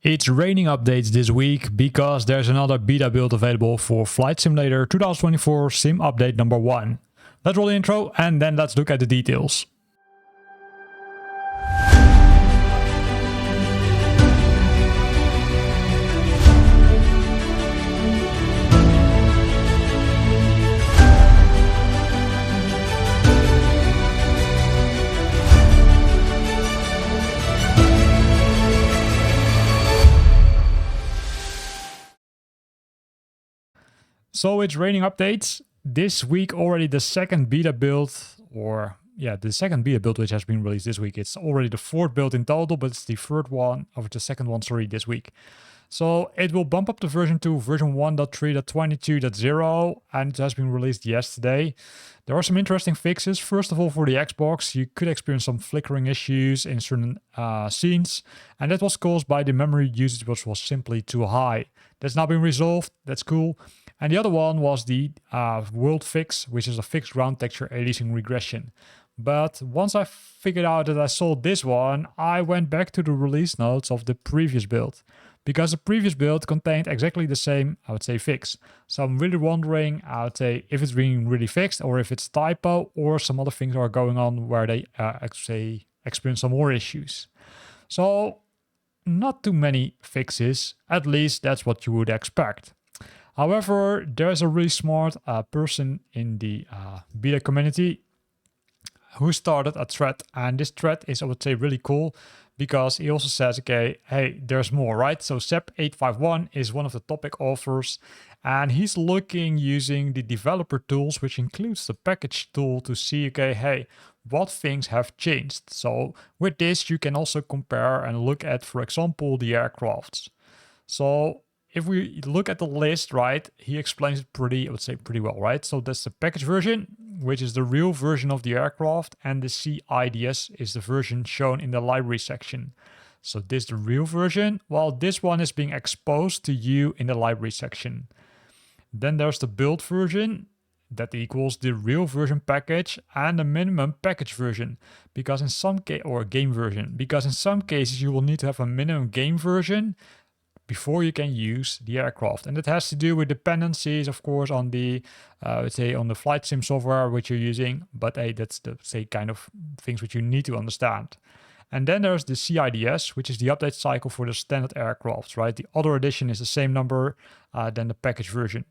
It's raining updates this week because there's another beta build available for Flight Simulator 2024 Sim Update number 1. Let's roll the intro and then let's look at the details. So it's raining updates. This week already the second beta build, the second beta build which has been released this week. It's already the fourth build in total, but it's the second one, this week. So it will bump up the version to version 1.3.22.0 and it has been released yesterday. There are some interesting fixes. First of all, for the Xbox, you could experience some flickering issues in certain scenes, and that was caused by the memory usage, which was simply too high. That's now been resolved. That's cool. And the other one was the world fix, which is a fixed ground texture aliasing regression. But once I figured out that I saw this one, I went back to the release notes of the previous build, because the previous build contained exactly the same, fix. So I'm really wondering, if it's being really fixed or if it's typo or some other things are going on where they experience some more issues. So not too many fixes, at least that's what you would expect. However, there's a really smart person in the beta community who started a thread, and this thread is, really cool because he also says, okay, hey, there's more, right? So Sep851 is one of the topic authors, and he's looking using the developer tools, which includes the package tool, to see, okay, hey, what things have changed. So with this, you can also compare and look at, for example, the aircrafts. So if we look at the list, right, he explains it pretty well, right? So that's the package version, which is the real version of the aircraft, and the CIDS is the version shown in the library section. So this is the real version, while this one is being exposed to you in the library section. Then there's the build version, that equals the real version package and the minimum package version, because in some game version, because in some cases you will need to have a minimum game version before you can use the aircraft. And it has to do with dependencies, of course, on the on the flight sim software which you're using, but that's the kind of things which you need to understand. And then there's the CIDS, which is the update cycle for the standard aircrafts, right? The other edition is the same number than the package version.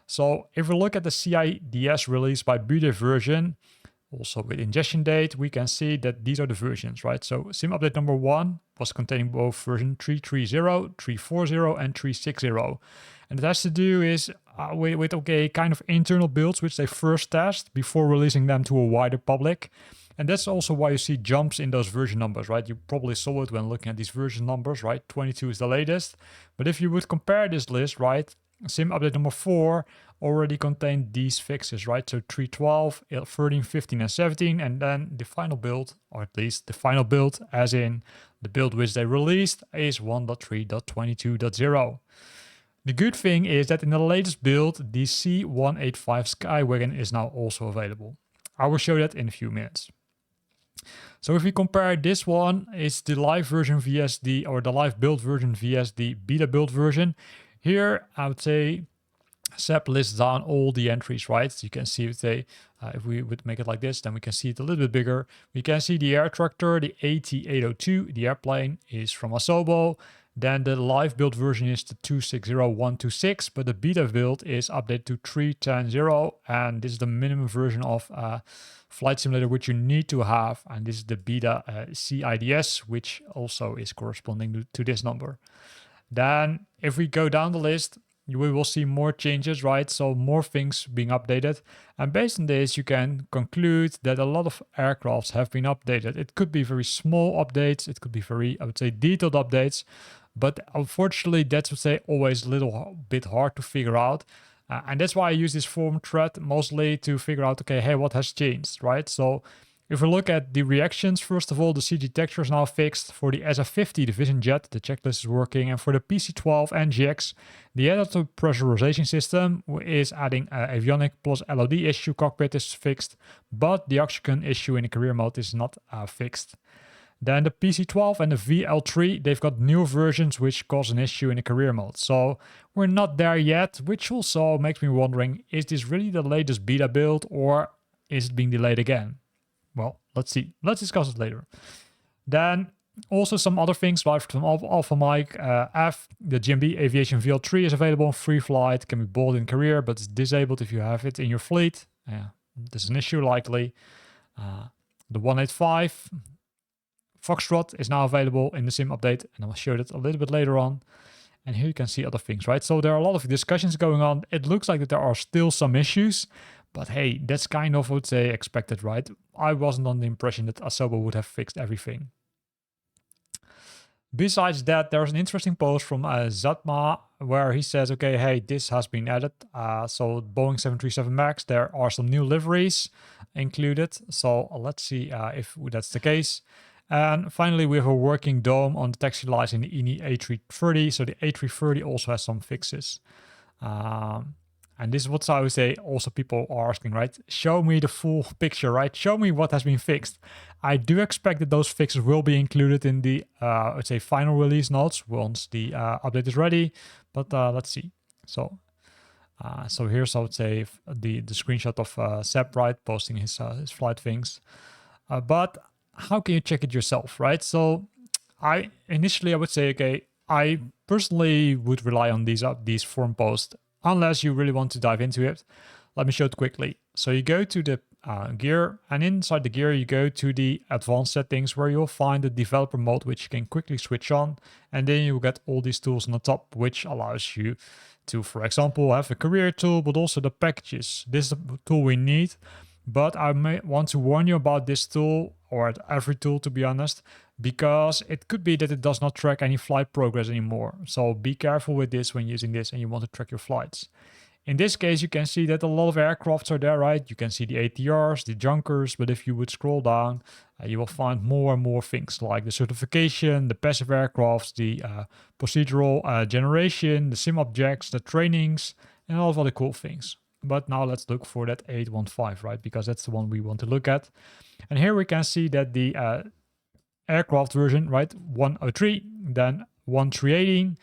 So if we look at the CIDS released by beta version, also with ingestion date, we can see that these are the versions, right? So Sim Update number 1 was containing both version 3.30, 3.40, and 3.60. And it has to do is with kind of internal builds, which they first test before releasing them to a wider public. And that's also why you see jumps in those version numbers, right? You probably saw it when looking at these version numbers, right? 22 is the latest. But if you would compare this list, right, Sim Update number 4 already contained these fixes, right? So 3.12, 13, 15, and 17, and then the final build, or at least the final build, as in the build which they released, is 1.3.22.0. The good thing is that in the latest build, the C185 Skywagon is now also available. I will show that in a few minutes. So if we compare this one, it's the live version vs the live build version vs the beta build version. Here, I would say Sep lists down all the entries, right? So you can see if we would make it like this, then we can see it a little bit bigger. We can see the air tractor, the AT802, the airplane is from Asobo. Then the live build version is the 260.126, but the beta build is updated to 3.10.0, and this is the minimum version of Flight Simulator which you need to have, and this is the beta CIDS, which also is corresponding to this number. Then if we go down the list, we will see more changes, right? So more things being updated. And based on this, you can conclude that a lot of aircrafts have been updated. It could be very small updates. It could be very, detailed updates. But unfortunately, that's, always a little bit hard to figure out. And that's why I use this forum thread mostly to figure out, okay, hey, what has changed, right? So if we look at the reactions, first of all, the CG texture is now fixed. For the SF50 Division Jet, the checklist is working. And for the PC-12 NGX, the adaptive pressurization system is adding avionic plus LOD issue cockpit is fixed, but the oxygen issue in the career mode is not fixed. Then the PC12 and the VL3, they've got new versions which cause an issue in the career mode. So we're not there yet, which also makes me wondering, is this really the latest beta build or is it being delayed again? Well, let's see. Let's discuss it later. Then also some other things like from Alpha Mike F, the GMB Aviation VL3 is available in free flight, can be bought in career, but it's disabled if you have it in your fleet. This is an issue likely. The 185 Foxtrot is now available in the sim update, and I'll show that a little bit later on. And here you can see other things, right? So there are a lot of discussions going on. It looks like that there are still some issues, but hey, that's kind of, I would say, expected, right? I wasn't on the impression that Asobo would have fixed everything. Besides that, there's an interesting post from Zatma where he says, okay, hey, this has been added. So Boeing 737 MAX, there are some new liveries included. So let's see if that's the case. And finally, we have a working dome on the taxi lights in the ENI A330. So the A330 also has some fixes. And this is what I would say also people are asking, right? Show me the full picture, right? Show me what has been fixed. I do expect that those fixes will be included in the, let's say, final release notes once the update is ready. But let's see. So here's, I would say, the screenshot of Seb, right? Posting his flight things. But how can you check it yourself, right? So I would say, okay, I personally would rely on these forum posts unless you really want to dive into it. Let me show it quickly. So you go to the gear, and inside the gear you go to the advanced settings where you'll find the developer mode, which you can quickly switch on, and then you get all these tools on the top, which allows you to, for example, have a career tool, but also the packages. This is the tool we need, but I may want to warn you about this tool, or every tool to be honest, because it could be that it does not track any flight progress anymore. So be careful with this when using this and you want to track your flights. In this case, you can see that a lot of aircrafts are there, right? You can see the ATRs, the junkers, but if you would scroll down, you will find more and more things like the certification, the passive aircrafts, the procedural generation, the sim objects, the trainings, and all of other cool things. But now let's look for that 815, right? Because that's the one we want to look at. And here we can see that the aircraft version, right? 103, then 1318.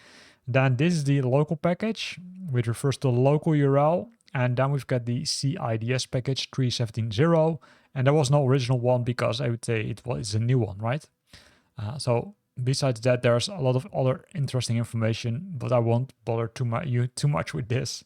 Then this is the local package, which refers to the local URL. And then we've got the CIDS package 317.0. And there was no original one because I would say it was a new one, right? So besides that, there's a lot of other interesting information, but I won't bother you too much with this.